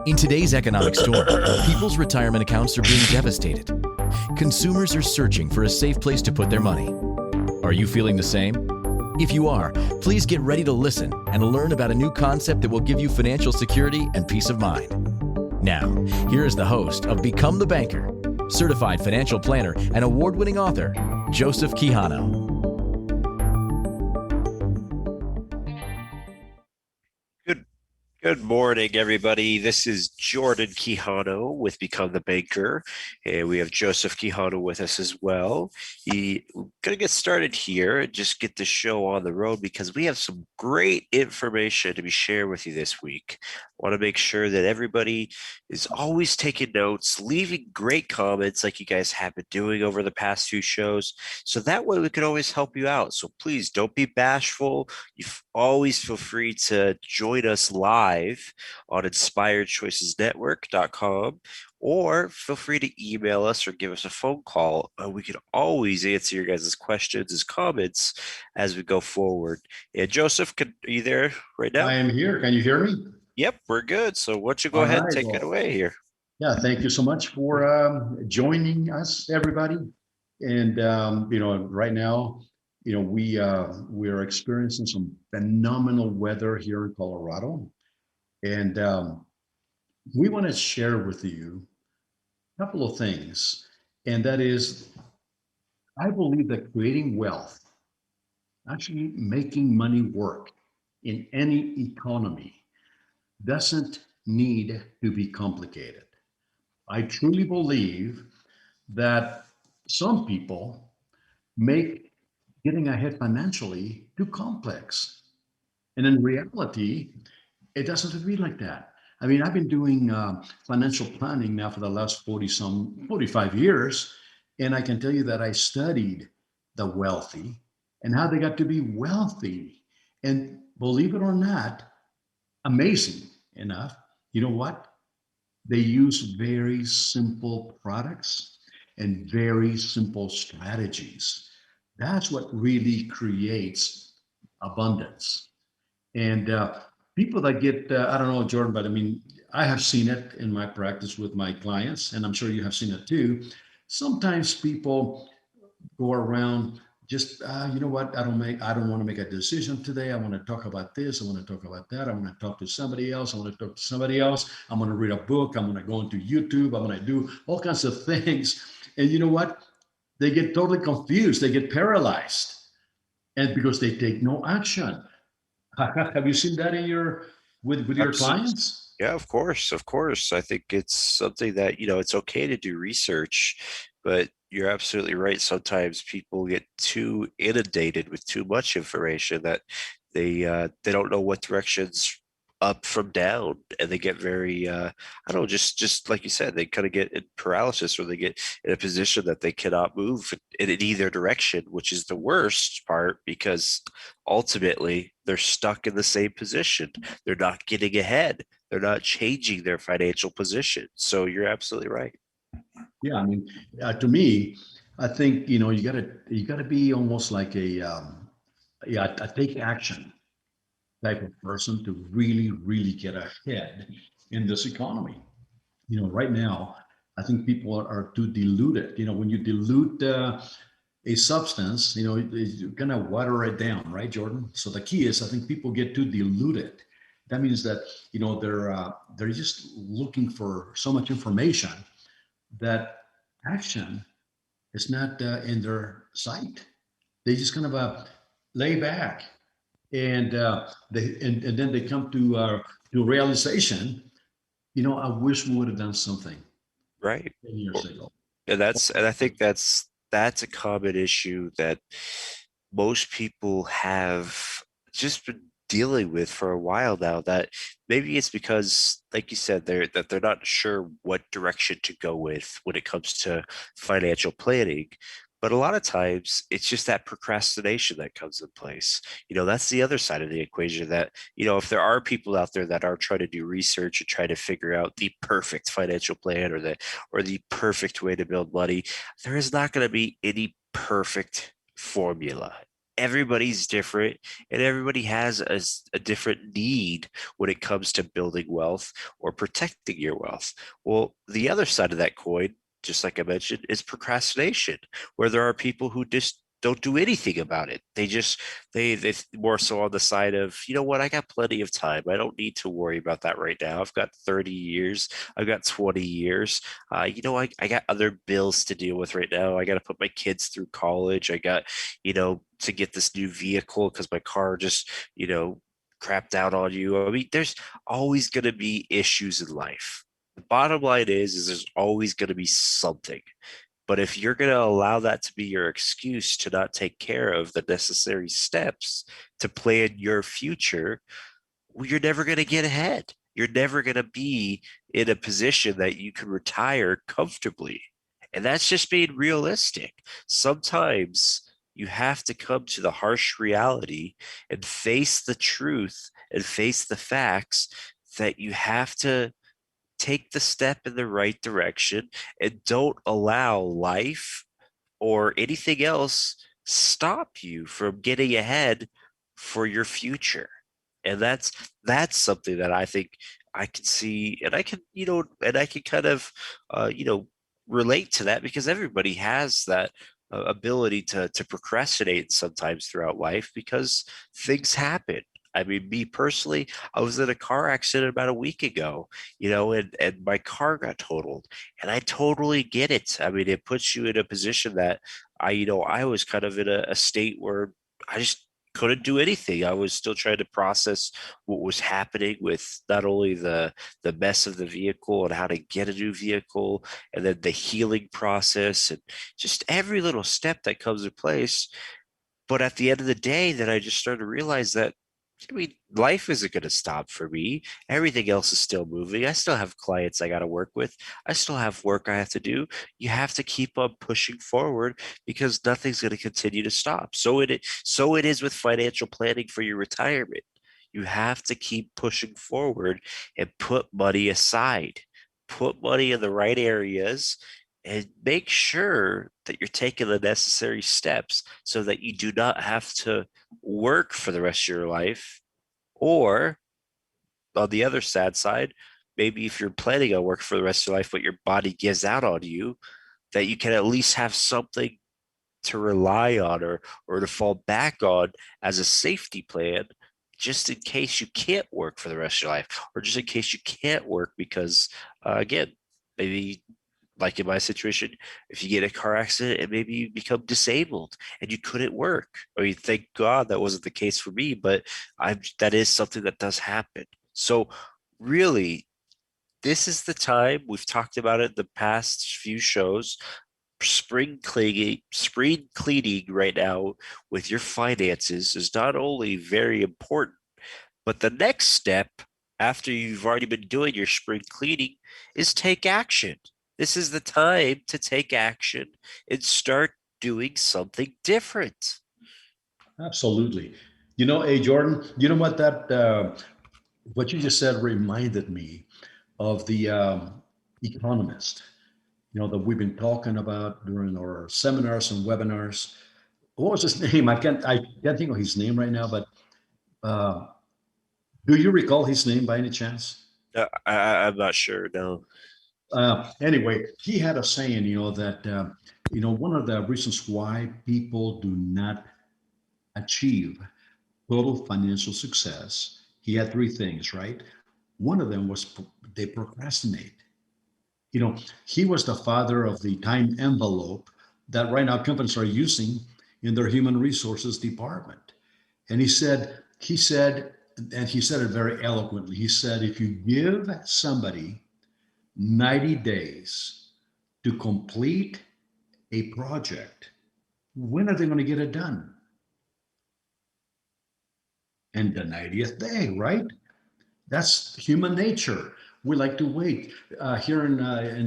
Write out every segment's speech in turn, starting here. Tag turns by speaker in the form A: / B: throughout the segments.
A: In today's economic storm, people's retirement accounts are being devastated. Consumers are searching for a safe place to put their money. Are you feeling the same? If you are, please get ready to listen and learn about a new concept that will give you financial security and peace of mind. Now, here is the host of Become the Banker, certified financial planner and award-winning author, Joseph Quijano.
B: Good morning, everybody. This is Jordan Quijano with Become the Banker, and we have Joseph Quijano with us as well. We're going to get started here and just get the show on the road because we have some great information to be sharing with you this week. I want to make sure that everybody is always taking notes, leaving great comments like you guys have been doing over the past few shows, so that way we can always help you out. So please don't be bashful. You always feel free to join us live on inspiredchoicesnetwork.com, or feel free to email us or give us a phone call. We can always answer your guys' questions and comments as we go forward. And Joseph, are you there right now?
C: I am here. Can you hear me?
B: Yep, we're good. So why don't you go ahead and take it away here?
C: Yeah, thank you so much for joining us, everybody. And right now, we are experiencing some phenomenal weather here in Colorado. And we want to share with you a couple of things. And that is, I believe that creating wealth, actually making money work in any economy, doesn't need to be complicated. I truly believe that some people make getting ahead financially too complex. And in reality, it doesn't have to be like that. I mean, I've been doing financial planning now for the last 45 years. And I can tell you that I studied the wealthy and how they got to be wealthy. And believe it or not, amazing enough, you know what? They use very simple products and very simple strategies. That's what really creates abundance. And people that get, I don't know, Jordan, but I mean, I have seen it in my practice with my clients, and I'm sure you have seen it too. Sometimes people go around just you know what, I don't want to make a decision today. I want to talk about this, I want to talk about that, I want to talk to somebody else, I want to talk to somebody else, I'm going to read a book, I'm going to go into YouTube, I'm going to do all kinds of things. And you know what, they get totally confused, they get paralyzed, and because they take no action. Have you seen that in your with your clients?
B: Yeah, of course, of course. I think it's something that, it's okay to do research, but you're absolutely right. Sometimes people get too inundated with too much information that they don't know what directions up from down, and they get very I don't know, just like you said, they kind of get in paralysis, or they get in a position that they cannot move in either direction, which is the worst part, because ultimately they're stuck in the same position. They're not getting ahead, they're not changing their financial position. So you're absolutely right.
C: Yeah, I mean, to me, I think you gotta be almost like a take action type of person to really get ahead in this economy. Right now, I think people are too diluted. When you dilute a substance, you kind of water it down, right, Jordan? So the key is, I think people get too diluted. That means that they're just looking for so much information that action is not in their sight. They just kind of lay back, and and then they come to realization. I wish we would have done something
B: Right.
C: 10 years ago.
B: And I think that's a common issue that most people have just been dealing with for a while now. That maybe it's because, like you said, they're not sure what direction to go with when it comes to financial planning. But a lot of times it's just that procrastination that comes in place. That's the other side of the equation, that, if there are people out there that are trying to do research and try to figure out the perfect financial plan, or the perfect way to build money, there is not going to be any perfect formula. everybody's different and everybody has a different need when it comes to building wealth or protecting your wealth. Well, the other side of that coin, just like I mentioned, is procrastination, where there are people who just don't do anything about it. They more so on the side of, you know what, I got plenty of time. I don't need to worry about that right now. I've got 30 years. I've got 20 years. I got other bills to deal with right now. I got to put my kids through college. I got, to get this new vehicle because my car just, crapped out on you. I mean, there's always going to be issues in life. The bottom line is there's always going to be something. But if you're going to allow that to be your excuse to not take care of the necessary steps to plan your future, well, you're never going to get ahead. You're never going to be in a position that you can retire comfortably. And that's just being realistic. Sometimes you have to come to the harsh reality and face the truth and face the facts that you have to take the step in the right direction and don't allow life or anything else stop you from getting ahead for your future. And that's something that I think I can see, and I can, and I can kind of, relate to that because everybody has that ability to procrastinate sometimes throughout life because things happen. I mean, me personally, I was in a car accident about a week ago, and my car got totaled. And I totally get it. I mean, it puts you in a position that I was kind of in a state where I just couldn't do anything. I was still trying to process what was happening with not only the mess of the vehicle and how to get a new vehicle, and then the healing process and just every little step that comes in place. But at the end of the day, then I just started to realize that, I mean, life isn't going to stop for me. Everything else is still moving. I still have clients I got to work with. I still have work I have to do. You have to keep on pushing forward because nothing's going to continue to stop. So it is with financial planning for your retirement. You have to keep pushing forward and put money aside. Put money in the right areas and make sure that you're taking the necessary steps so that you do not have to work for the rest of your life. Or on the other sad side, maybe if you're planning on work for the rest of your life, but your body gives out on you, that you can at least have something to rely on or to fall back on as a safety plan, just in case you can't work for the rest of your life, or just in case you can't work because, again, maybe like in my situation, if you get a car accident and maybe you become disabled and you couldn't work. I mean, thank God that wasn't the case for me, but that is something that does happen. So really, this is the time we've talked about it the past few shows. Spring cleaning right now with your finances is not only very important, but the next step after you've already been doing your spring cleaning is take action. This is the time to take action and start doing something different.
C: Absolutely. Hey, Jordan, you know what you just said reminded me of the economist, that we've been talking about during our seminars and webinars. What was his name? I can't think of his name right now, but uh, do you recall his name by any chance?
B: I'm not sure. No.
C: Anyway, he had a saying, that one of the reasons why people do not achieve total financial success, he had three things, right? One of them was they procrastinate. You know, he was the father of the time envelope that right now companies are using in their human resources department. And and he said it very eloquently. He said, if you give somebody 90 days to complete a project, when are they going to get it done? And the 90th day, right? That's human nature. We like to wait. Here in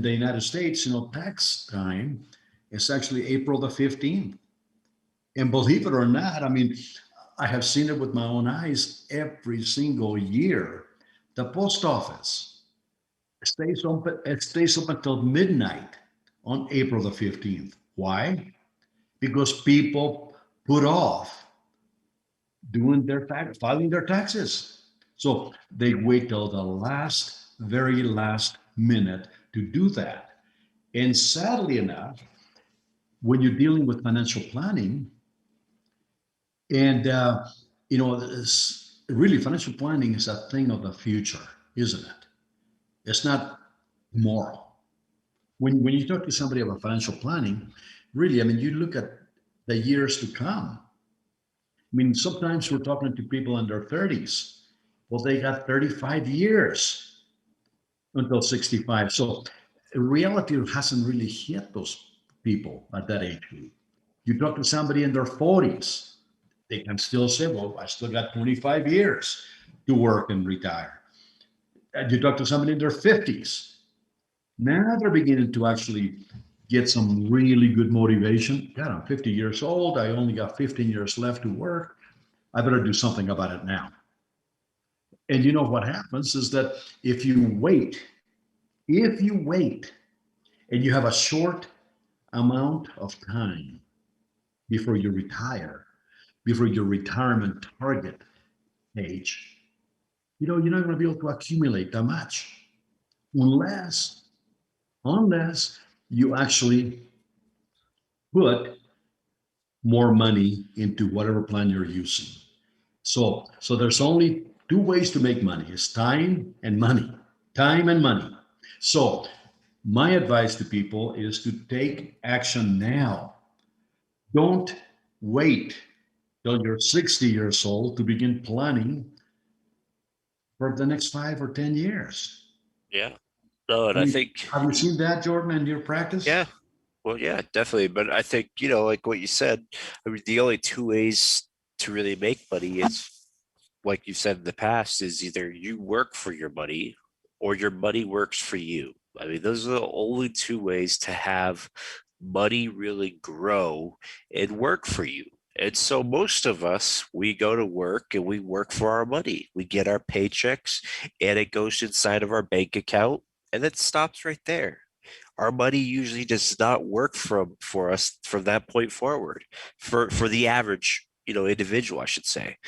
C: the United States, tax time is actually April the 15th. And believe it or not, I mean, I have seen it with my own eyes every single year. The post office it stays open until midnight on April the 15th. Why? Because people put off. doing their tax, filing their taxes. So they wait till the very last minute to do that. And sadly enough, when you're dealing with financial planning, and really financial planning is a thing of the future, isn't it? It's not tomorrow. When you talk to somebody about financial planning, really, I mean, you look at the years to come. I mean, sometimes we're talking to people in their 30s. Well, they got 35 years until 65. So reality hasn't really hit those people at that age group. You talk to somebody in their 40s, they can still say, well, I still got 25 years to work and retire. And you talk to somebody in their 50s, now they're beginning to actually get some really good motivation. God, I'm 50 years old. I only got 15 years left to work. I better do something about it now. And you know what happens is that if you wait and you have a short amount of time before you retire, before your retirement target age, you're not going to be able to accumulate that much unless unless you actually put more money into whatever plan you're using. So there's only two ways to make money: is time and money. Time and money. So my advice to people is to take action now. Don't wait till you're 60 years old to begin planning for the next 5 or 10 years.
B: Yeah. No, and
C: I
B: I
C: mean,
B: think,
C: have you seen that, Jordan, in your
B: yeah,
C: practice?
B: well, yeah, definitely. But I think, like what you said, I mean, the only two ways to really make money is, like you said in the past, is either you work for your money or your money works for you. I mean, those are the only two ways to have money really grow and work for you. And so most of us, we go to work and we work for our money. We get our paychecks and it goes inside of our bank account and it stops right there. Our money usually does not work for us from that point forward. For the average, individual, I should say,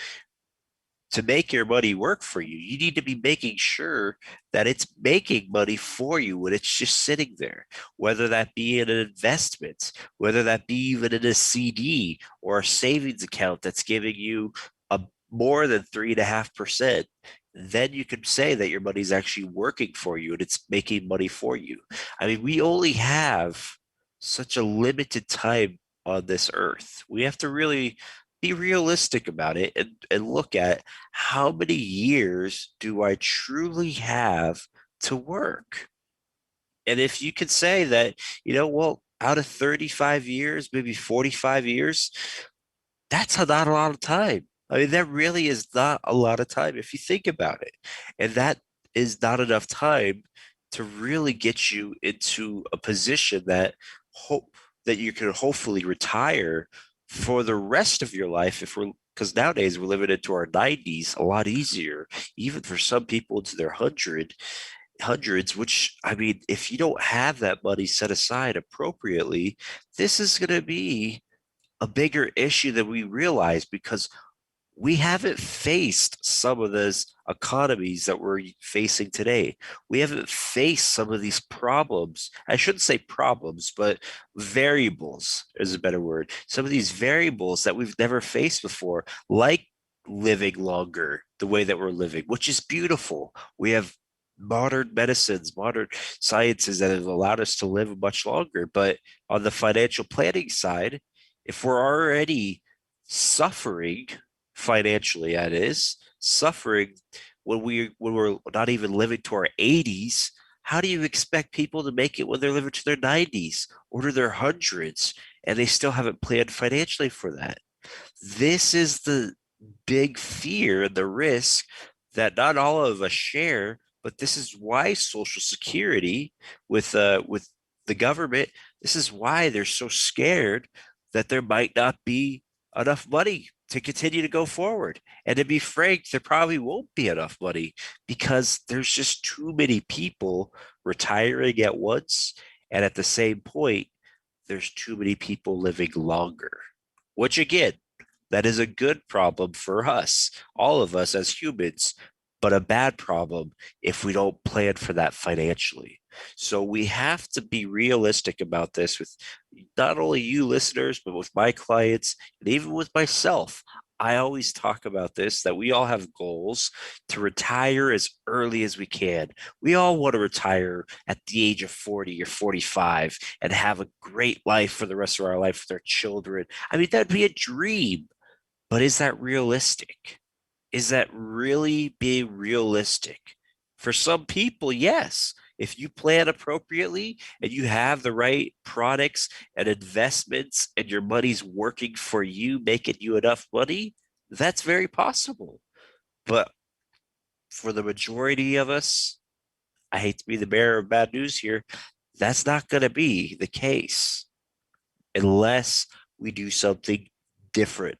B: to make your money work for you, you need to be making sure that it's making money for you when it's just sitting there, whether that be in an investment, whether that be even in a CD or a savings account that's giving you a more than 3.5%. Then you can say that your money's actually working for you and it's making money for you. I mean, we only have such a limited time on this earth. We have to really be realistic about it and look at how many years do I truly have to work? And if you could say that, well, out of 35 years, maybe 45 years, that's not a lot of time. I mean, that really is not a lot of time if you think about it. And that is not enough time to really get you into a position that you can hopefully retire for the rest of your life if we're because nowadays we're living into our 90s a lot easier, even for some people into their hundreds, which I mean, if you don't have that money set aside appropriately, this is going to be a bigger issue than we realize because we haven't faced some of those economies that we're facing today. We haven't faced some of these problems. I shouldn't say problems, but variables is a better word. Some of these variables that we've never faced before, like living longer the way that we're living, which is beautiful. We have modern medicines, modern sciences that have allowed us to live much longer. But on the financial planning side, if we're already suffering financially, that is suffering when we're not even living to our 80s, how do you expect people to make it when they're living to their 90s or to their hundreds and they still haven't planned financially for that? This is the big fear and the risk that not all of us share, but this is why Social Security with the government, this is why they're so scared that there might not be enough money to continue to go forward. And to be frank, there probably won't be enough money because there's just too many people retiring at once. And at the same point, there's too many people living longer, which again, That is a good problem for us, all of us as humans, but a bad problem if we don't plan for that financially. So we have to be realistic about this with not only you listeners, but with my clients and even with myself. I always talk about this that we all have goals to retire as early as we can. We all want to retire at the age of 40 or 45 and have a great life for the rest of our life with our children. I mean, that'd be a dream, but is that realistic? Is that really being realistic? For some people, yes. If you plan appropriately and you have the right products and investments and your money's working for you, making you enough money, that's very possible. But for the majority of us, I hate to be the bearer of bad news here, that's not going to be the case unless we do something different.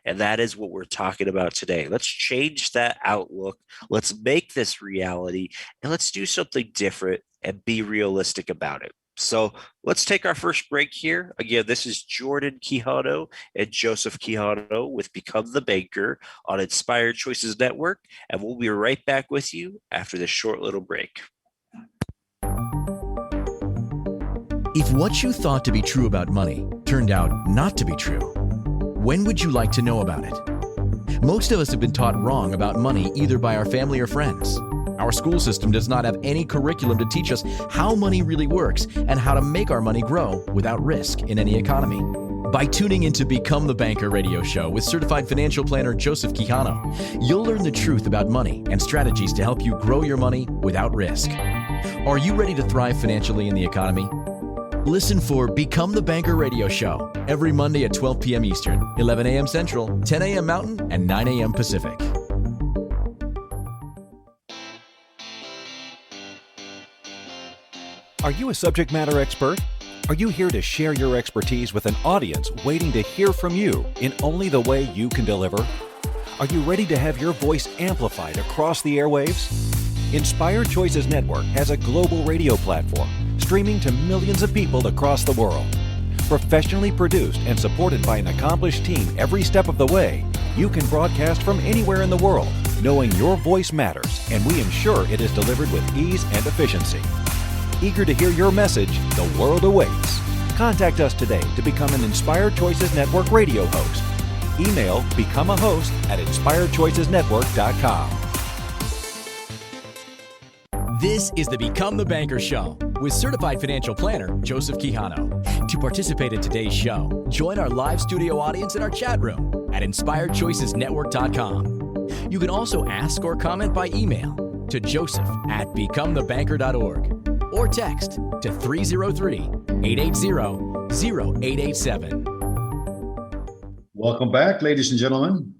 B: And that is what we're talking about today. Let's change that outlook. Let's make this reality and let's do something different and be realistic about it. So let's take our first break here. Again, this is Jordan Quijano and Joseph Quijano with Become the Banker on Inspired Choices Network. And we'll be right back with you after this short little break.
A: If what you thought to be true about money turned out not to be true, when would you like to know about it? Most of us have been taught wrong about money either by our family or friends. Our school system does not have any curriculum to teach us how money really works and how to make our money grow without risk in any economy. By tuning into Become the Banker radio show with certified financial planner Joseph Quijano, you'll learn the truth about money and strategies to help you grow your money without risk. Are you ready to thrive financially in the economy? Listen for Become the Banker radio show every Monday at 12 p.m. Eastern, 11 a.m. Central, 10 a.m. Mountain, and 9 a.m. Pacific.
D: Are you a subject matter expert? Are you here to share your expertise with an audience waiting to hear from you in only the way you can deliver? Are you ready to have your voice amplified across the airwaves? Inspired Choices Network has a global radio platform streaming to millions of people across the world. Professionally produced and supported by an accomplished team every step of the way, you can broadcast from anywhere in the world, knowing your voice matters, and we ensure it is delivered with ease and efficiency. Eager to hear your message, the world awaits. Contact us today to become an Inspired Choices Network radio host. Email becomeahost@inspiredchoicesnetwork.com.
A: This is the Become the Banker Show with certified financial planner Joseph Quijano. To participate in today's show, join our live studio audience in our chat room at inspiredchoicesnetwork.com. You can also ask or comment by email to joseph@becomethebanker.org or text to 303-880-0887.
C: Welcome back, ladies and gentlemen.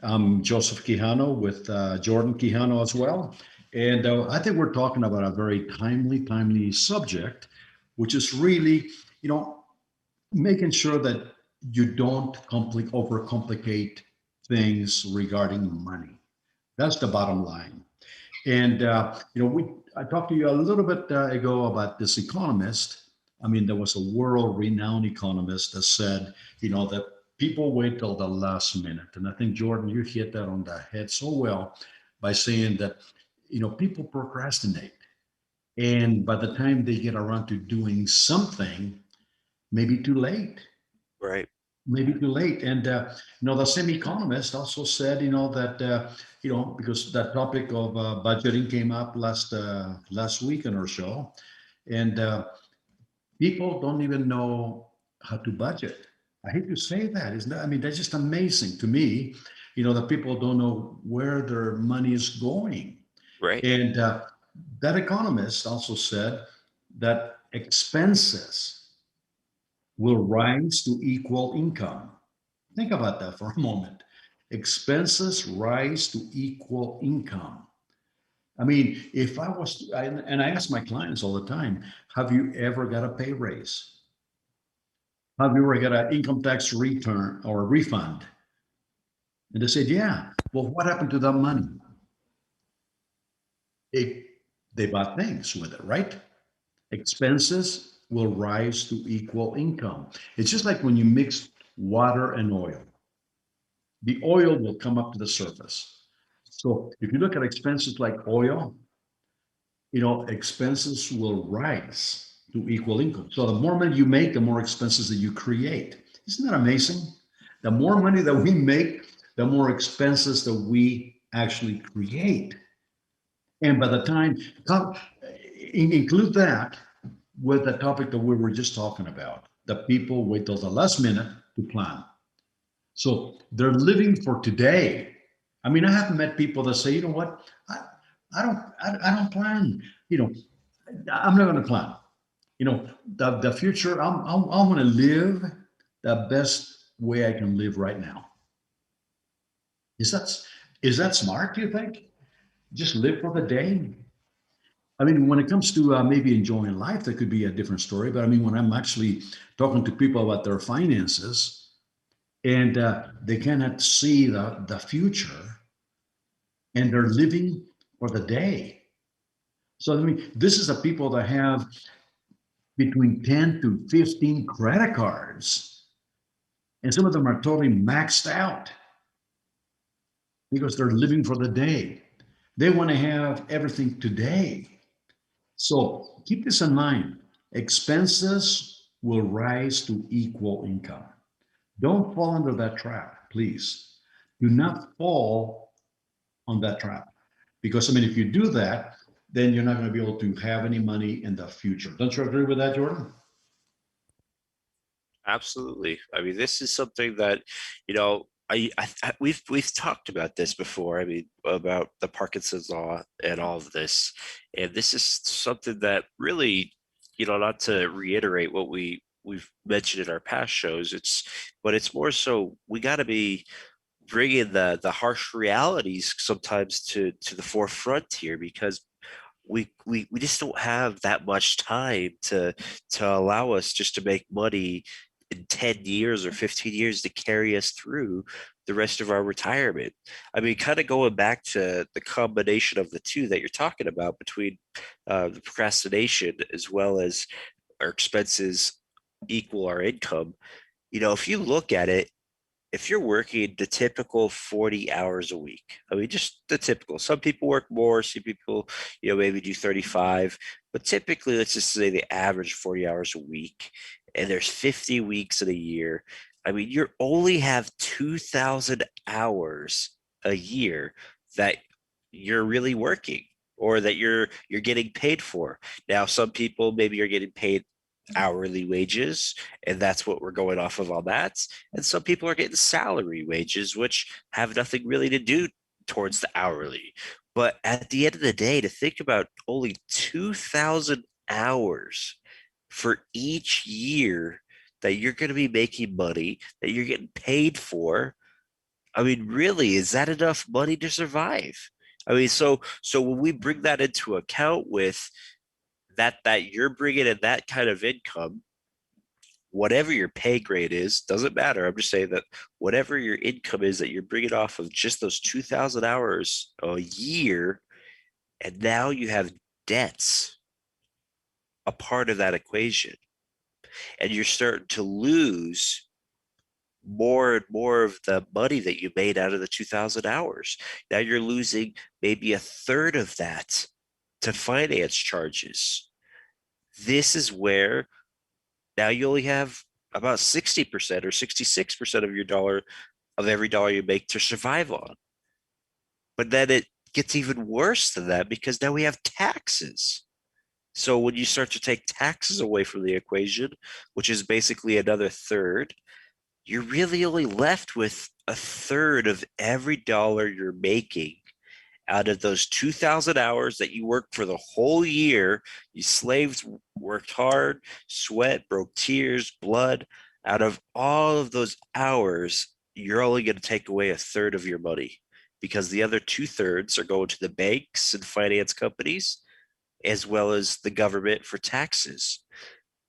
C: I'm Joseph Quijano with Jordan Quijano as well. And I think we're talking about a very timely subject, which is really, making sure that you don't overcomplicate things regarding money. That's the bottom line. And, I talked to you a little bit ago about this economist. I mean, there was a world-renowned economist that said, that people wait till the last minute. And I think, Jordan, you hit that on the head so well by saying that, people procrastinate. And by the time they get around to doing something, maybe too late.
B: Right.
C: Maybe too late. And, the same economist also said, that, because that topic of budgeting came up last weekend or so, and people don't even know how to budget. I hate to say that, isn't that? I mean, that's just amazing to me, that people don't know where their money is going.
B: Right.
C: And that economist also said that expenses will rise to equal income. Think about that for a moment. Expenses rise to equal income. I mean, if I was, and I ask my clients all the time, have you ever got a pay raise? Have you ever got an income tax return or a refund? And they said, yeah. Well, what happened to that money? They bought things with it, right? Expenses will rise to equal income. It's just like when you mix water and oil. the oil will come up to the surface. So if you look at expenses like oil, expenses will rise to equal income. So the more money you make, the more expenses that you create. Isn't that amazing? The more money that we make, the more expenses that we actually create. And by the time, include that with the topic that we were just talking about, the people wait till the last minute to plan. So they're living for today. I mean, I haven't met people that say, you know what, I don't plan. I'm not going to plan. The future. I'm going to live the best way I can live right now. Is that smart? Do you think? Just live for the day. I mean, when it comes to maybe enjoying life, that could be a different story. But I mean, when I'm actually talking to people about their finances and they cannot see the future and they're living for the day. So, I mean, this is the people that have between 10 to 15 credit cards. And some of them are totally maxed out because they're living for the day. They want to have everything today. So keep this in mind. Expenses will rise to equal income. Don't fall under that trap, please. Do not fall on that trap. Because, I mean, if you do that, then you're not going to be able to have any money in the future. Don't you agree with that, Jordan?
B: Absolutely. I mean, this is something that, we've talked about this before. I mean, about the Parkinson's law and all of this, and this is something that really, not to reiterate what we've mentioned in our past shows. But it's more so we got to be bringing the harsh realities sometimes to the forefront here, because we just don't have that much time to allow us just to make money in 10 years or 15 years to carry us through the rest of our retirement. I mean, kind of going back to the combination of the two that you're talking about between the procrastination as well as our expenses equal our income. If you look at it, if you're working the typical 40 hours a week, I mean, just the typical, some people work more, some people, maybe do 35, but typically, let's just say the average 40 hours a week, and there's 50 weeks in a year. I mean, you only have 2,000 hours a year that you're really working or that you're getting paid for. Now, some people maybe are getting paid hourly wages, and that's what we're going off of on that. And some people are getting salary wages, which have nothing really to do towards the hourly. But at the end of the day, to think about only 2,000 hours for each year that you're going to be making money, that you're getting paid for. I mean, really, is that enough money to survive? I mean, so when we bring that into account with that you're bringing in that kind of income, whatever your pay grade is, doesn't matter. I'm just saying that whatever your income is that you're bringing off of just those 2,000 hours a year, and now you have debts a part of that equation, and you're starting to lose more and more of the money that you made out of the 2,000 hours. Now you're losing maybe a third of that to finance charges. This is where now you only have about 60% or 66% of your dollar, of every dollar you make, to survive on. But then it gets even worse than that because now we have taxes. So when you start to take taxes away from the equation, which is basically another third, you're really only left with a third of every dollar you're making out of those 2,000 hours that you worked for the whole year. You slaved, worked hard, sweat, broke tears, blood. Out of all of those hours, you're only going to take away a third of your money, because the other 2/3 are going to the banks and finance companies, as well as the government for taxes.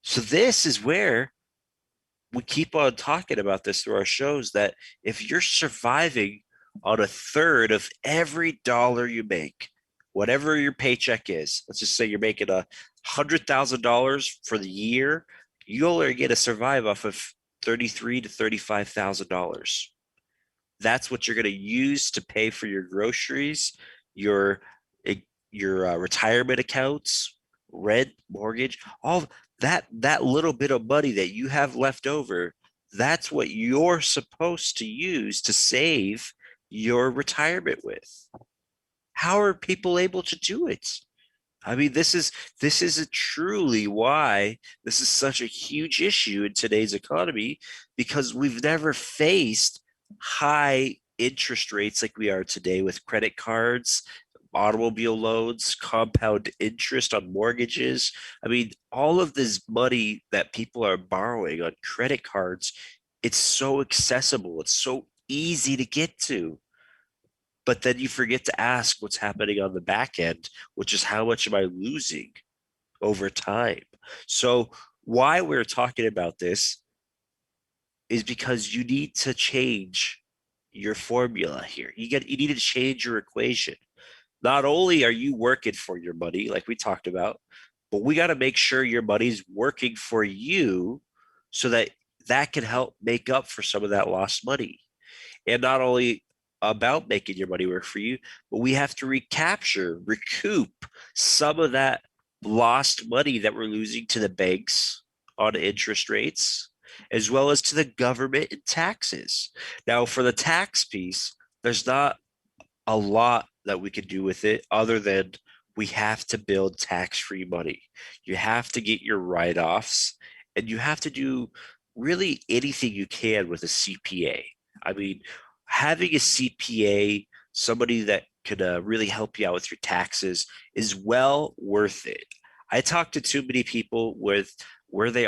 B: So this is where we keep on talking about this through our shows, that if you're surviving on a third of every dollar you make, whatever your paycheck is, let's just say you're making $100,000 for the year, you only get to survive off of $33,000 to $35,000. That's what you're going to use to pay for your groceries, your your retirement accounts, rent, mortgage, all that little bit of money that you have left over. That's what you're supposed to use to save your retirement with. How are people able to do it? I mean, this is a truly why this is such a huge issue in today's economy, because we've never faced high interest rates like we are today with credit cards, automobile loans, compound interest on mortgages. I mean, all of this money that people are borrowing on credit cards, it's so accessible, it's so easy to get to. But then you forget to ask what's happening on the back end, which is how much am I losing over time? So, why we're talking about this is because you need to change your formula here. You need to change your equation. Not only are you working for your money, like we talked about, but we got to make sure your money's working for you so that that can help make up for some of that lost money. And not only about making your money work for you, but we have to recoup some of that lost money that we're losing to the banks on interest rates, as well as to the government in taxes. Now, for the tax piece, there's not a lot that we can do with it other than we have to build tax-free money. You have to get your write-offs, and you have to do really anything you can with a CPA. I mean, having a CPA, somebody that could really help you out with your taxes, is well worth it. I talk to too many people with where they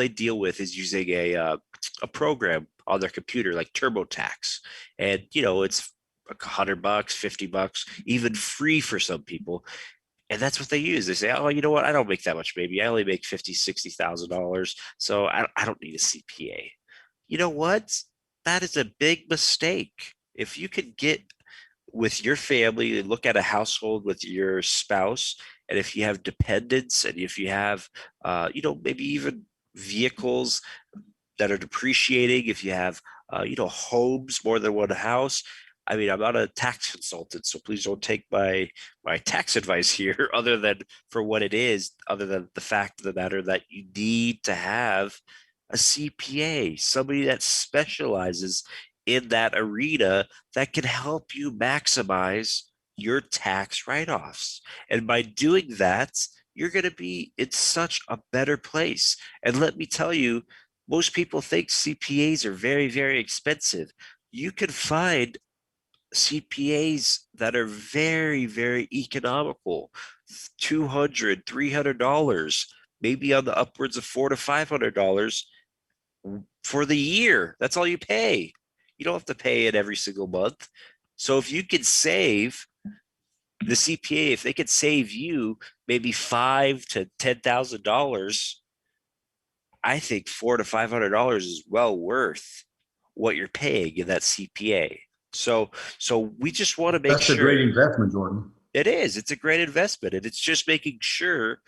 B: deal with is using a program on their computer like TurboTax, and it's $100, $50, even free for some people. And that's what they use. They say, oh, you know what? I don't make that much, maybe. I only make $50,000, $60,000. So I don't need a CPA. You know what? That is a big mistake. If you could get with your family and look at a household with your spouse, and if you have dependents, and if you have, maybe even vehicles that are depreciating, if you have, homes, more than one house. I mean, I'm not a tax consultant, so please don't take my tax advice here, other than for what it is, other than the fact of the matter that you need to have a CPA, somebody that specializes in that arena that can help you maximize your tax write-offs. And by doing that, you're going to be in such a better place. And let me tell you, most people think CPAs are very, very expensive. You can find CPAs that are very, very economical, $200, $300, maybe on the upwards of $400 to $500 for the year. That's all you pay. You don't have to pay it every single month. So if you could save the CPA, if they could save you maybe $5,000 to $10,000, I think $400 to $500 is well worth what you're paying in that CPA. So we just want to make
C: That's a
B: sure.
C: great investment, Jordan.
B: It is. It's a great investment. And it's just making sure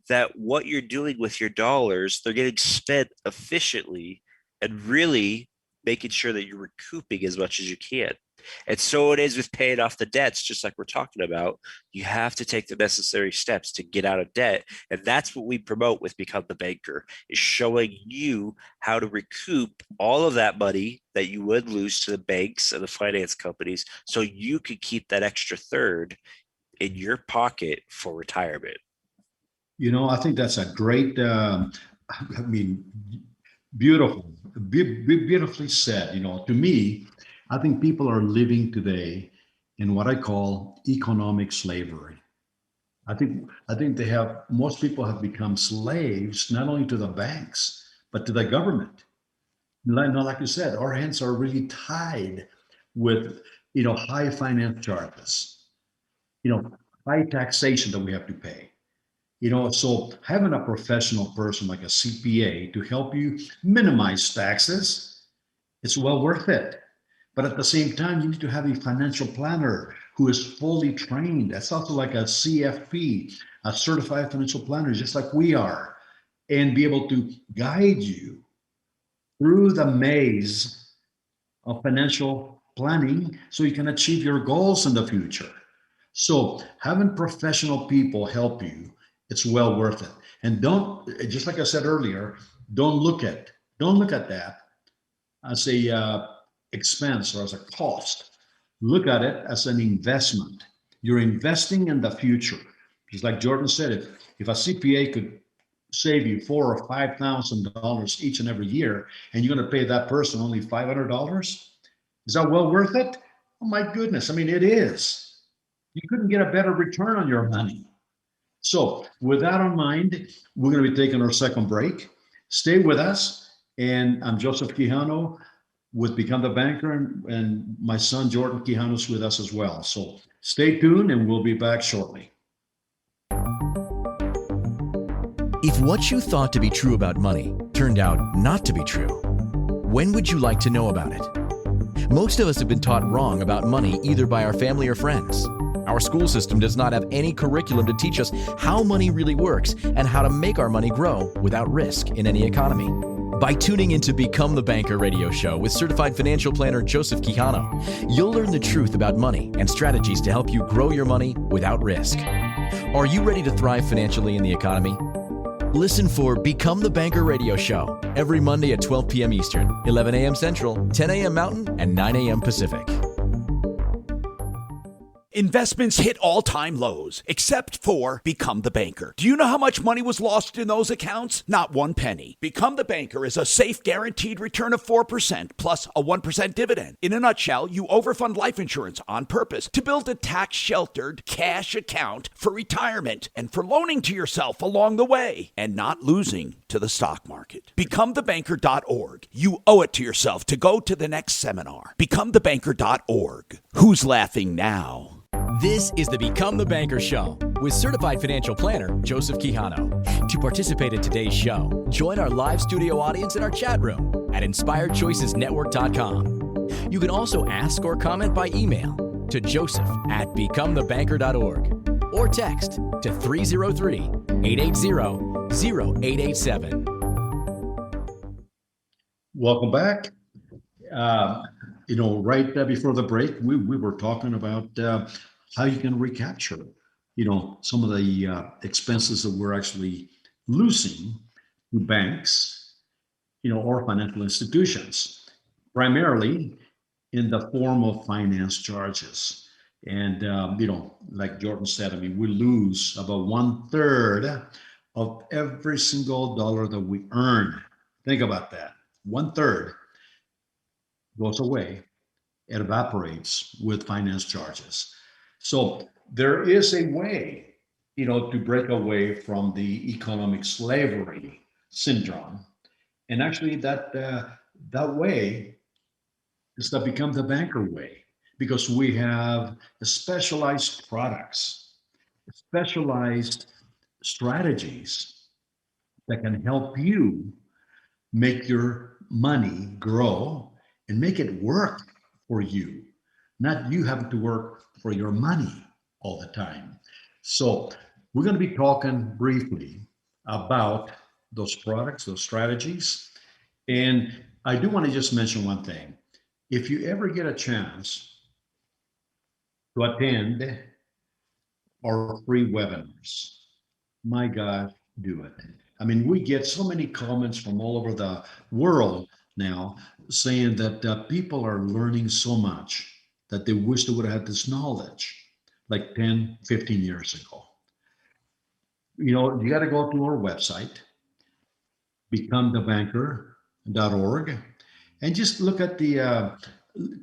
B: that what you're doing with your dollars, they're getting spent efficiently, and really making sure that you're recouping as much as you can. And so it is with paying off the debts, just like we're talking about. You have to take the necessary steps to get out of debt. And that's what we promote with Become the Banker, is showing you how to recoup all of that money that you would lose to the banks and the finance companies, so you could keep that extra third in your pocket for retirement.
C: I think that's a great, I mean, beautiful, beautifully said. To me, I think people are living today in what I call economic slavery. I think most people have become slaves not only to the banks but to the government. Like you said, our hands are really tied with high finance charges, you know, high taxation that we have to pay. So having a professional person like a CPA to help you minimize taxes, it's well worth it. But at the same time, you need to have a financial planner who is fully trained. That's also like a CFP, a certified financial planner, just like we are, and be able to guide you through the maze of financial planning so you can achieve your goals in the future. So having professional people help you, it's well worth it. And don't, just like I said earlier, don't look at don't look at that as a expense or as a cost. Look at it as an investment. You're investing in the future. Just like Jordan said, if a CPA could save you $4,000 or $5,000 each and every year, and you're going to pay that person only $500, is that well worth it? Oh my goodness! I mean, it is. You couldn't get a better return on your money. So, with that in mind, we're going to be taking our second break. Stay with us, and I'm Joseph Quijano with Become the Banker, and my son Jordan Quijano is with us as well. So, stay tuned, and we'll be back shortly.
A: If what you thought to be true about money turned out not to be true, when would you like to know about it? Most of us have been taught wrong about money either by our family or friends. Our school system does not have any curriculum to teach us how money really works and how to make our money grow without risk in any economy. By tuning into Become the Banker radio show with certified financial planner Joseph Quijano, you'll learn the truth about money and strategies to help you grow your money without risk. Are you ready to thrive financially in the economy? Listen for Become the Banker radio show every Monday at 12 p.m. Eastern, 11 a.m. Central, 10 a.m. Mountain, and 9 a.m. Pacific.
E: Investments hit all-time lows, except for Become the Banker. Do you know how much money was lost in those accounts? Not one penny. Become the Banker is a safe, guaranteed return of 4% plus a 1% dividend. In a nutshell, you overfund life insurance on purpose to build a tax-sheltered cash account for retirement and for loaning to yourself along the way and not losing to the stock market. BecomeTheBanker.org. You owe it to yourself to go to the next seminar. BecomeTheBanker.org. Who's laughing now?
A: This is the Become the Banker Show with certified financial planner Joseph Quijano. To participate in today's show, join our live studio audience in our chat room at InspiredChoicesNetwork.com. You can also ask or comment by email to joseph@becomethebanker.org or text to 303-880-0887.
C: Welcome back. Right before the break, we were talking about how you can recapture, some of the expenses that we're actually losing to banks, or financial institutions, primarily in the form of finance charges. And, like Jordan said, I mean, we lose about 1/3 of every single dollar that we earn. Think about that. 1/3 goes away. It evaporates with finance charges. So there is a way, to break away from the economic slavery syndrome. And actually that way is to Become the Banker way, because we have specialized products, specialized strategies that can help you make your money grow and make it work for you, not you having to work for your money all the time. So we're going to be talking briefly about those products, those strategies. And I do want to just mention one thing. If you ever get a chance to attend our free webinars, my God, do it. I mean, we get so many comments from all over the world now saying that people are learning so much that they wish they would have had this knowledge like 10, 15 years ago. You got to go to our website, becomethebanker.org, and just look at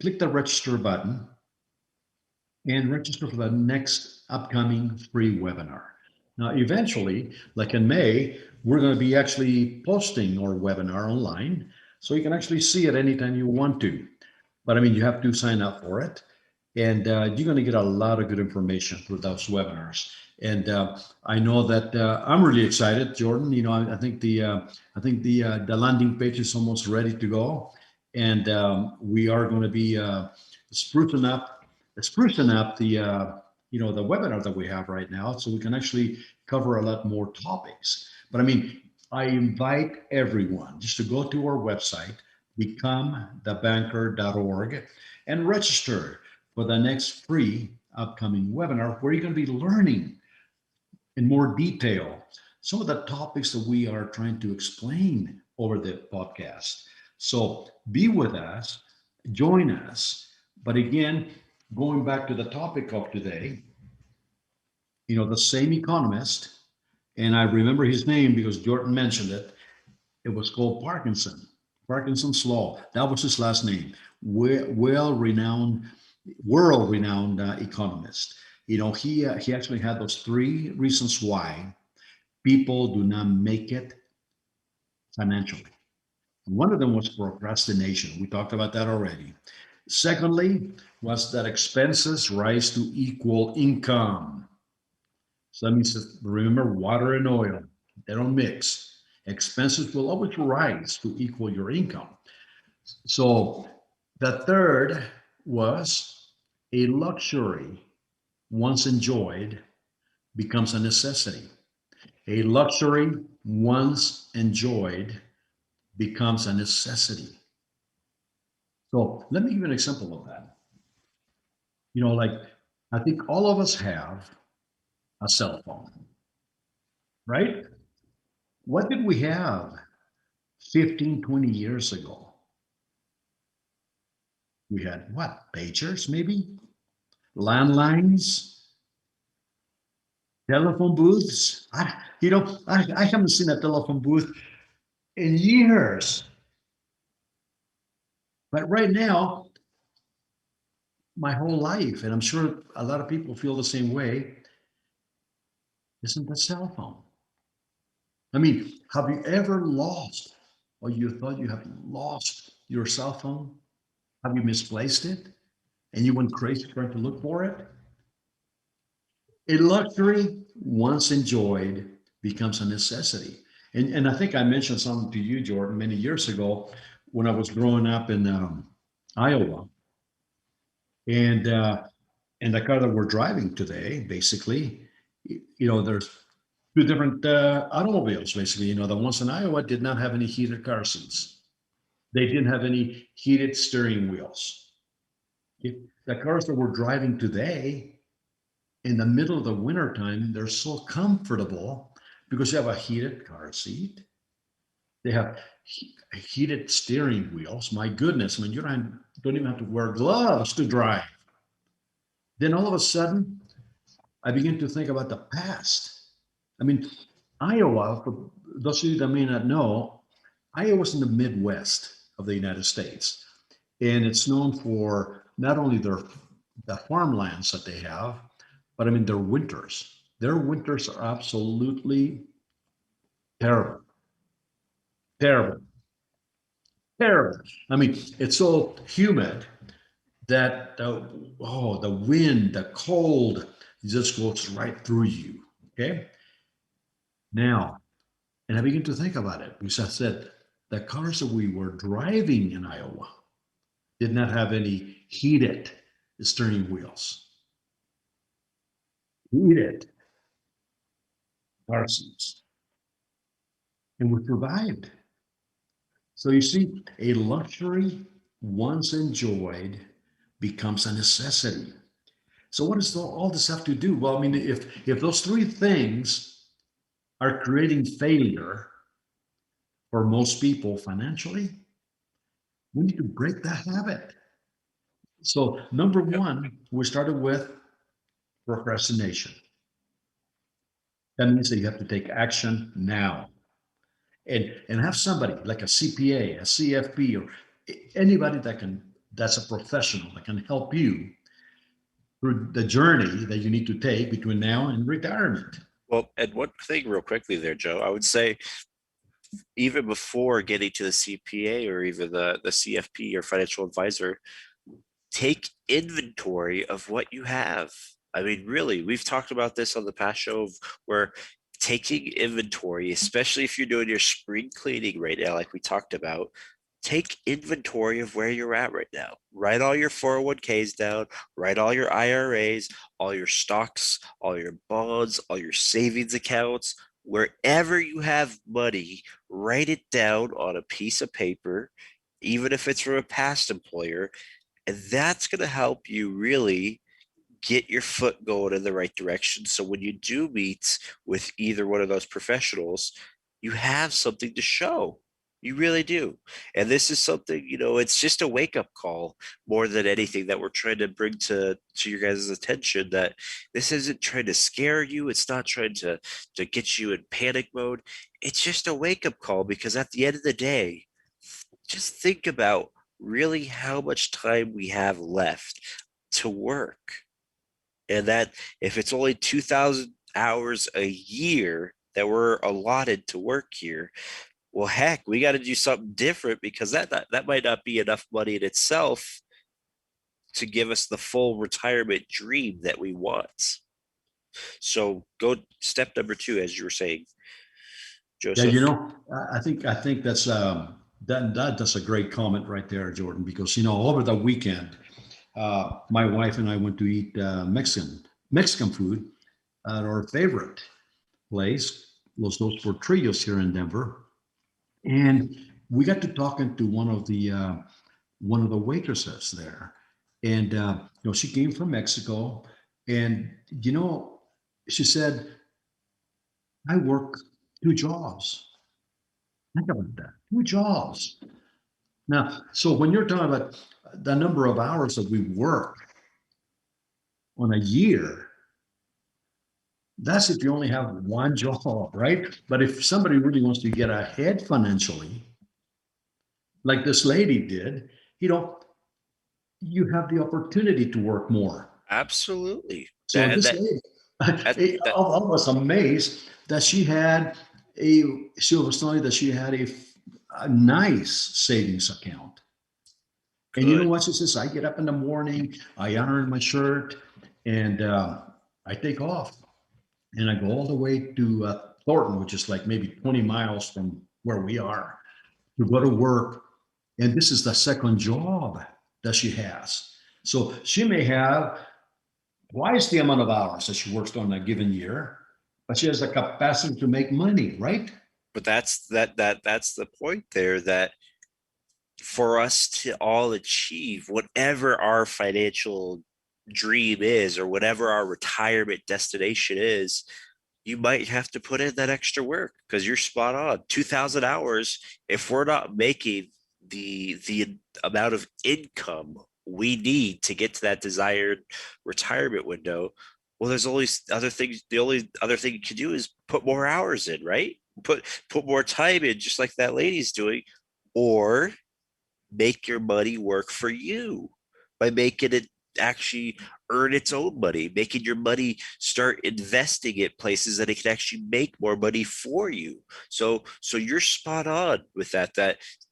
C: click the register button and register for the next upcoming free webinar. Now, eventually, like in May, we're going to be actually posting our webinar online, so you can actually see it anytime you want to. But I mean, you have to sign up for it, and you're going to get a lot of good information through those webinars. And I know that I'm really excited, Jordan. I think the landing page is almost ready to go, and we are going to be sprucing up the the webinar that we have right now, so we can actually cover a lot more topics. But I mean, I invite everyone just to go to our website, becomethebanker.org, and register for the next free upcoming webinar where you're going to be learning in more detail some of the topics that we are trying to explain over the podcast. So be with us, join us. But again, going back to the topic of today, the same economist, and I remember his name because Jordan mentioned it. It was called Parkinson's Law. That was his last name. Well-renowned, world-renowned economist. He actually had those three reasons why people do not make it financially. One of them was procrastination. We talked about that already. Secondly, was that expenses rise to equal income. So that means, remember, water and oil, they don't mix. Expenses will always rise to equal your income. So the third was a luxury once enjoyed becomes a necessity. A luxury once enjoyed becomes a necessity. So let me give you an example of that. Like I think all of us have a cell phone, right? What did we have 15, 20 years ago? We had what? Pagers, maybe? Landlines, telephone booths. I haven't seen a telephone booth in years. But right now, my whole life, and I'm sure a lot of people feel the same way, isn't the cell phone. I mean, have you ever lost, or you thought you have lost your cell phone? Have you misplaced it? And you went crazy trying to look for it? A luxury, once enjoyed, becomes a necessity. And I think I mentioned something to you, Jordan, many years ago when I was growing up in Iowa. And the car that we're driving today, basically, there's two different automobiles, basically. The ones in Iowa did not have any heated car seats. They didn't have any heated steering wheels. The cars that we're driving today, in the middle of the winter time, they're so comfortable because you have a heated car seat. They have heated steering wheels. My goodness, I mean, you don't even have to wear gloves to drive. Then all of a sudden, I begin to think about the past. I mean, Iowa, for those of you that may not know, Iowa's in the Midwest of the United States. And it's known for not only the farmlands that they have, but I mean, their winters. Their winters are absolutely terrible. Terrible. Terrible. I mean, it's so humid that the wind, the cold just goes right through you. Okay. Now, and I begin to think about it because I said the cars that we were driving in Iowa did not have any heated steering wheels. Heated car seats. And we survived. So you see, a luxury once enjoyed becomes a necessity. So what does all this have to do? Well, I mean, if those three things are creating failure for most people financially, we need to break that habit. So number one, we started with procrastination. That means that you have to take action now. And have somebody like a CPA, a CFP, or anybody that's a professional that can help you through the journey that you need to take between now and retirement.
B: Well, and one thing real quickly there, Joe, I would say even before getting to the CPA or even the CFP or financial advisor, take inventory of what you have. I mean, really, we've talked about this on the past show where taking inventory, especially if you're doing your spring cleaning right now, like we talked about, take inventory of where you're at right now. Write all your 401ks down, write all your IRAs, all your stocks, all your bonds, all your savings accounts, wherever you have money, write it down on a piece of paper, even if it's from a past employer, And that's going to help you really get your foot going in the right direction. So when you do meet with either one of those professionals, you have something to show. You really do. And this is something, it's just a wake up call more than anything that we're trying to bring to your guys' attention, that this isn't trying to scare you. It's not trying to get you in panic mode. It's just a wake up call, because at the end of the day, just think about really how much time we have left to work. And that if it's only 2,000 hours a year that we're allotted to work here, well, heck, we got to do something different, because that might not be enough money in itself to give us the full retirement dream that we want. So go step number two, as you were saying,
C: Yeah,
B: Joseph.
C: I think that's a great comment right there, Jordan, because over the weekend, my wife and I went to eat Mexican food at our favorite place, Los Portrillos here in Denver, and we got to talking to one of the waitresses there, and she came from Mexico, and she said, "I work two jobs." Think about that, two jobs. Now, so when you're talking about the number of hours that we work on a year, that's if you only have one job, right? But if somebody really wants to get ahead financially, like this lady did, you know, you have the opportunity to work more.
B: Absolutely.
C: So
B: That
C: this
B: that
C: lady,
B: that, that
C: I was amazed that she was telling me that she had a nice savings account. And you know
B: good.
C: what? She says, I get up in the morning, I iron my shirt, and I take off. And I go all the way to Thornton, which is like maybe 20 miles from where we are, to go to work. And this is the second job that she has. So she may have twice the amount of hours that she works on a given year, but she has the capacity to make money, right?
B: But that's the point there, that for us to all achieve whatever our financial dream is, or whatever our retirement destination is, you might have to put in that extra work, because you're spot on. 2,000 hours, if we're not making the amount of income we need to get to that desired retirement window, well, there's always other things. The only other thing you can do is put more hours in, right? Put more time in, just like that lady's doing, or make your money work for you by making it actually earn its own money, making your money start investing it places that it can actually make more money for you. So you're spot on with that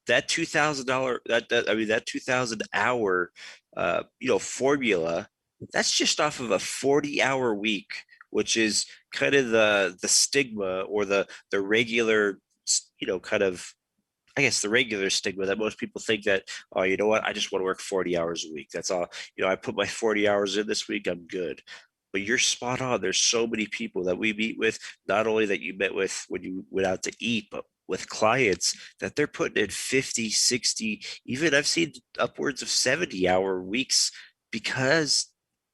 B: $2,000, that 2,000 hour formula. That's just off of a 40-hour week, which is kind of the stigma, or the regular, kind of, I guess, the regular stigma that most people think that, oh, you know what, I just want to work 40 hours a week. That's all. I put my 40 hours in this week, I'm good. But you're spot on. There's so many people that we meet with, not only that you met with when you went out to eat, but with clients, that they're putting in 50, 60, even I've seen upwards of 70-hour weeks, because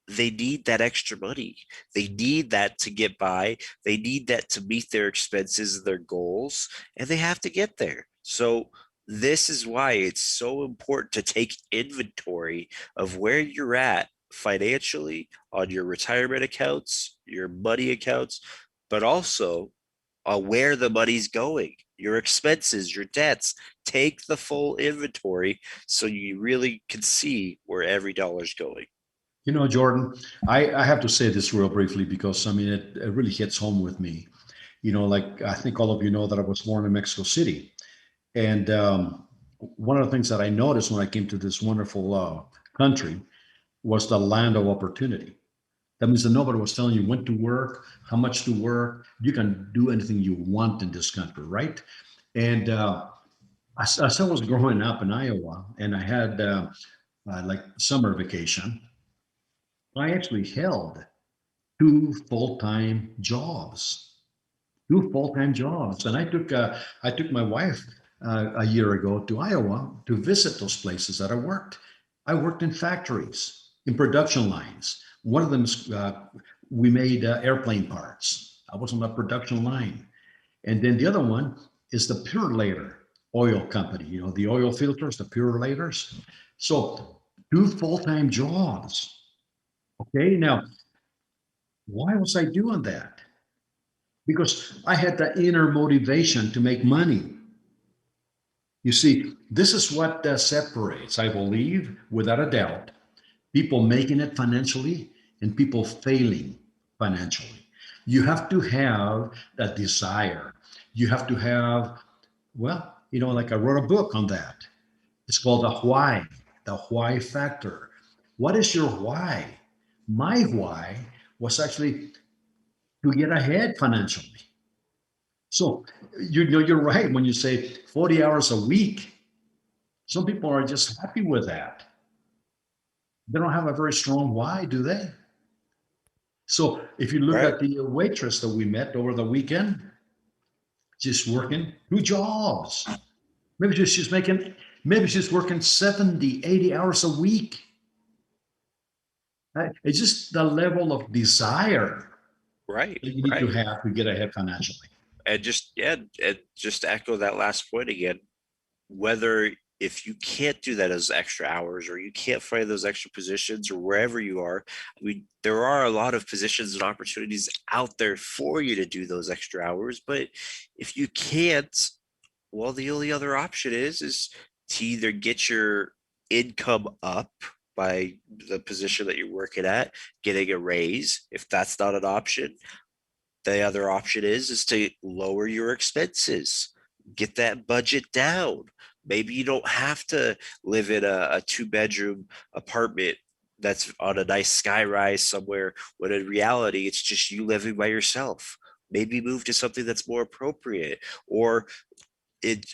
B: they need that extra money. They need that to get by. They need that to meet their expenses and their goals, and they have to get there. So this is why it's so important to take inventory of where you're at financially on your retirement accounts, your money accounts, but also where the money's going, your expenses, your debts. Take the full inventory so you really can see where every dollar's going.
C: Jordan, I have to say this real briefly because I mean it really hits home with me. Like I think all of you know that I was born in Mexico City. And one of the things that I noticed when I came to this wonderful country was the land of opportunity. That means that nobody was telling you when to work, how much to work. You can do anything you want in this country, right? And as I was growing up in Iowa and I had like summer vacation, I actually held two full-time jobs, two full-time jobs. And I took my wife a year ago to Iowa to visit those places that I worked. I worked in factories, in production lines. One of them, we made airplane parts. I was on the production line. And then the other one is the purelator oil company, the oil filters, the purelators. So 2 full-time jobs. Okay, now, why was I doing that? Because I had the inner motivation to make money. You see, this is what separates, I believe, without a doubt, people making it financially and people failing financially. You have to have that desire. You have to have, well, like I wrote a book on that. It's called the why factor. What is your why? My why was actually to get ahead financially. So, you're right when you say 40 hours a week. Some people are just happy with that. They don't have a very strong why, do they? So if you look
B: Right.
C: at the waitress that we met over the weekend, just working 2 jobs. Maybe she's working 70, 80 hours a week. It's just the level of desire
B: Right.
C: that you need to
B: Right.
C: have to get ahead financially.
B: And just to echo that last point again, whether if you can't do that as extra hours or you can't find those extra positions or wherever you are, I mean, there are a lot of positions and opportunities out there for you to do those extra hours. But if you can't, well, the only other option is to either get your income up by the position that you're working at, getting a raise. If that's not an option, the other option is to lower your expenses, get that budget down. Maybe you don't have to live in a 2-bedroom apartment that's on a nice sky rise somewhere, when in reality it's just you living by yourself. Maybe move to something that's more appropriate, or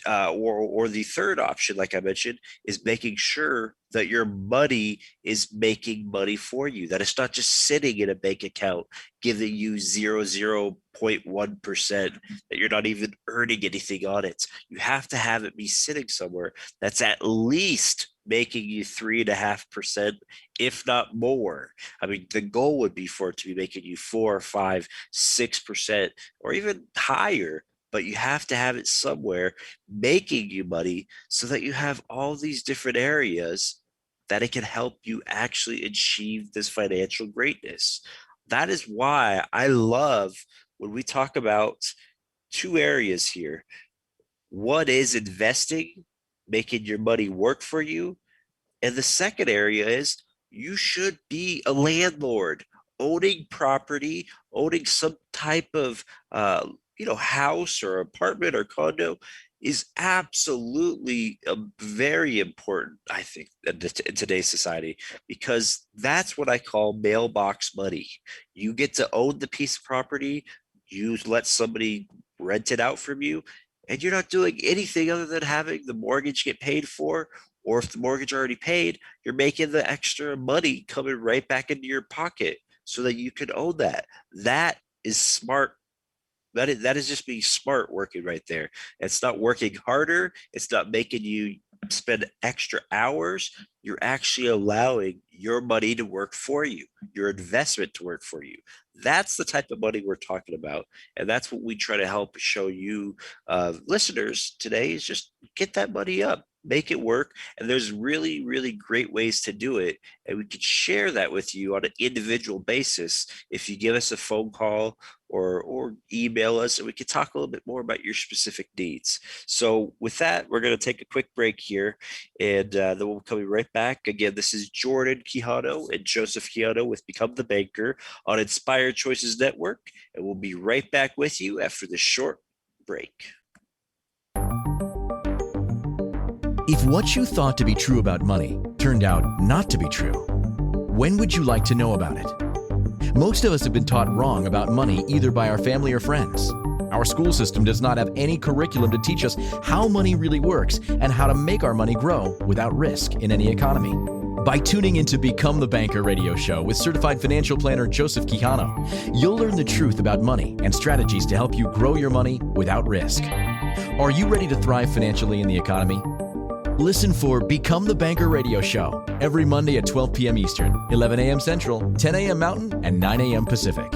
B: or the third option, like I mentioned, is making sure that your money is making money for you, that it's not just sitting in a bank account giving you 0.1%, that you're not even earning anything on it. You have to have it be sitting somewhere that's at least making you 3.5%, if not more. I mean, the goal would be for it to be making you 4, 5, 6%, or even higher. But you have to have it somewhere making you money, so that you have all these different areas that it can help you actually achieve this financial greatness. That is why I love when we talk about 2 areas here. One is investing, making your money work for you. And the second area is you should be a landlord, owning property, owning some type of house or apartment or condo is absolutely very important, I think, in today's society, because that's what I call mailbox money. You get to own the piece of property, you let somebody rent it out from you, and you're not doing anything other than having the mortgage get paid for. Or if the mortgage already paid, you're making the extra money coming right back into your pocket so that you can own that. That is smart. That is just being smart working right there. It's not working harder. It's not making you spend extra hours. You're actually allowing your money to work for you, your investment to work for you. That's the type of money we're talking about. And that's what we try to help show you listeners today, is just get that money up, make it work. And there's really, really great ways to do it. And we could share that with you on an individual basis if you give us a phone call or email us, and we could talk a little bit more about your specific needs. So with that, we're going to take a quick break here, and then we'll be coming right back. Again, this is Jordan Quijano and Joseph Quijano with Become the Banker on Inspired Choices Network, and we'll be right back with you after this short break.
A: If what you thought to be true about money turned out not to be true, when would you like to know about it? Most of us have been taught wrong about money either by our family or friends. Our school system does not have any curriculum to teach us how money really works and how to make our money grow without risk in any economy. By tuning into Become the Banker radio show with certified financial planner Joseph Quijano, you'll learn the truth about money and strategies to help you grow your money without risk. Are you ready to thrive financially in the economy? Listen for Become the Banker radio show every Monday at 12 p.m. Eastern, 11 a.m. Central, 10 a.m. Mountain, and 9 a.m. Pacific.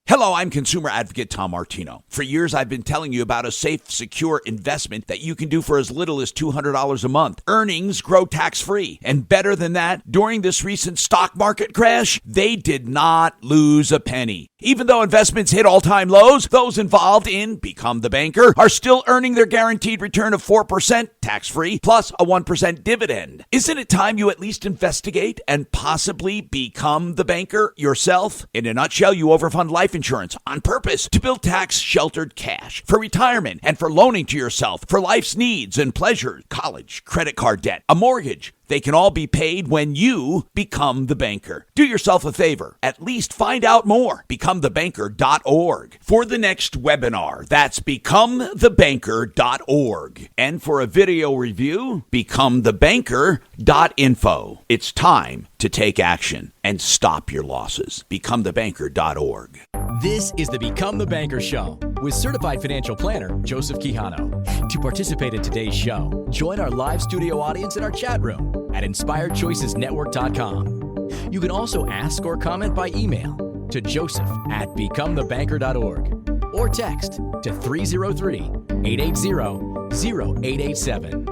E: Hello, I'm consumer advocate Tom Martino. For years, I've been telling you about a safe, secure investment that you can do for as little as $200 a month. Earnings grow tax-free. And better than that, during this recent stock market crash, they did not lose a penny. Even though investments hit all-time lows, those involved in Become the Banker are still earning their guaranteed return of 4% tax-free plus a 1% dividend. Isn't it time you at least investigate and possibly become the banker yourself? In a nutshell, you overfund life insurance on purpose to build tax-sheltered cash for retirement and for loaning to yourself for life's needs and pleasures, college, credit card debt, a mortgage. They can all be paid when you become the banker. Do yourself a favor. At least find out more. BecomeTheBanker.org. For the next webinar, that's BecomeTheBanker.org. And for a video review, BecomeTheBanker.info. It's time to take action and stop your losses. BecomeTheBanker.org.
A: This is the Become the Banker Show with certified financial planner Joseph Quijano. To participate in today's show, join our live studio audience in our chat room at inspiredchoicesnetwork.com. You can also ask or comment by email to joseph@becomethebanker.org or text to 303-880-0887.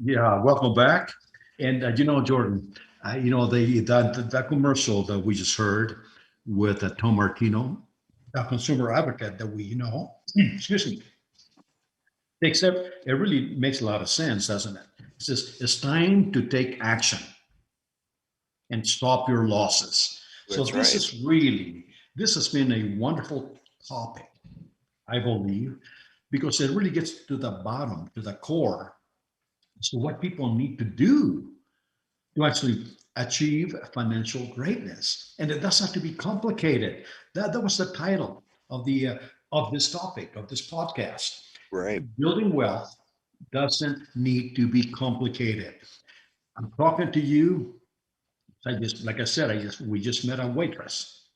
C: Yeah, welcome back. And Jordan, that commercial that we just heard with Tom Martino, a consumer advocate that we know, excuse me, except it really makes a lot of sense, doesn't it? It says it's time to take action and stop your losses. So this has been a wonderful topic, I believe, because it really gets to the bottom, to the core. So what people need to do to actually achieve financial greatness. And it doesn't have to be complicated. That was the title of this topic, of this podcast.
B: Right.
C: Building wealth doesn't need to be complicated. I'm talking to you. We just met a waitress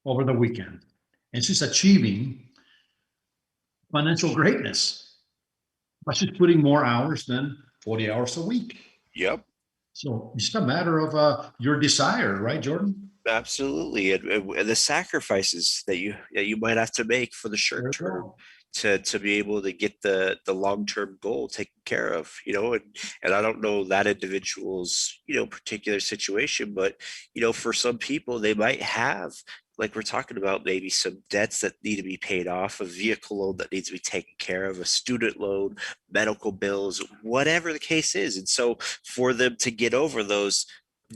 C: over the weekend, and she's achieving financial greatness, but she's putting more hours than 40 hours a week.
B: Yep.
C: So it's a matter of your desire, right, Jordan?
B: Absolutely. And the sacrifices that you might have to make for the short term to be able to get the long-term goal taken care of, and I don't know that individual's, particular situation, but, for some people, they might have, like we're talking about, maybe some debts that need to be paid off, a vehicle loan that needs to be taken care of, a student loan, medical bills, whatever the case is. And so for them to get over those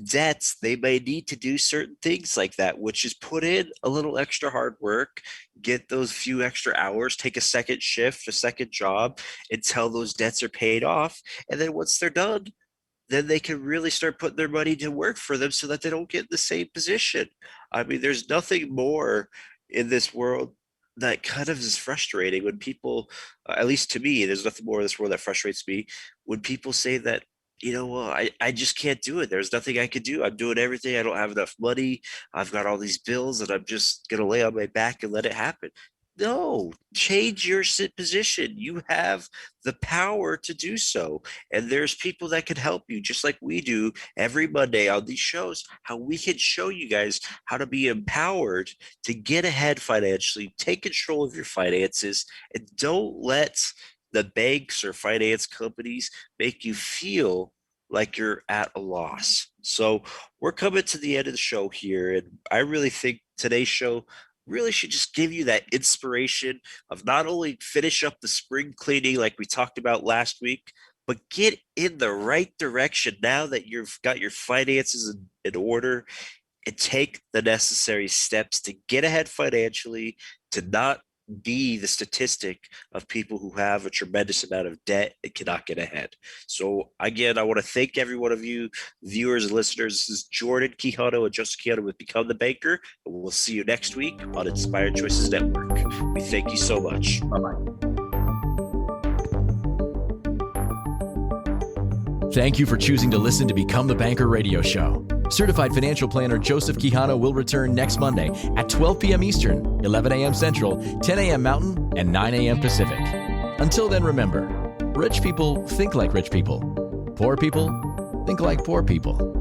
B: debts, they may need to do certain things like that, which is put in a little extra hard work, get those few extra hours, take a second shift, a second job until those debts are paid off. And then once they're done, then they can really start putting their money to work for them so that they don't get in the same position. I mean, there's nothing more in this world that kind of is frustrating when people, at least to me, there's nothing more in this world that frustrates me when people say that, I just can't do it. There's nothing I could do. I'm doing everything. I don't have enough money. I've got all these bills and I'm just going to lay on my back and let it happen. No, change your position. You have the power to do so. And there's people that can help you, just like we do every Monday on these shows, how we can show you guys how to be empowered to get ahead financially, take control of your finances, and don't let the banks or finance companies make you feel like you're at a loss. So we're coming to the end of the show here. And I really think today's show really should just give you that inspiration of not only finish up the spring cleaning like we talked about last week, but get in the right direction now that you've got your finances in order, and take the necessary steps to get ahead financially, to not be the statistic of people who have a tremendous amount of debt and cannot get ahead. So again, I want to thank every one of you viewers and listeners. This is Jordan Quijano and Joseph Quijano with Become the Banker, and we'll see you next week on Inspired Choices Network. We thank you so much.
C: Bye-bye.
A: Thank you for choosing to listen to Become the Banker radio show. Certified financial planner Joseph Quijano will return next Monday at 12 p.m. Eastern, 11 a.m. Central, 10 a.m. Mountain, and 9 a.m. Pacific. Until then, remember, rich people think like rich people. Poor people think like poor people.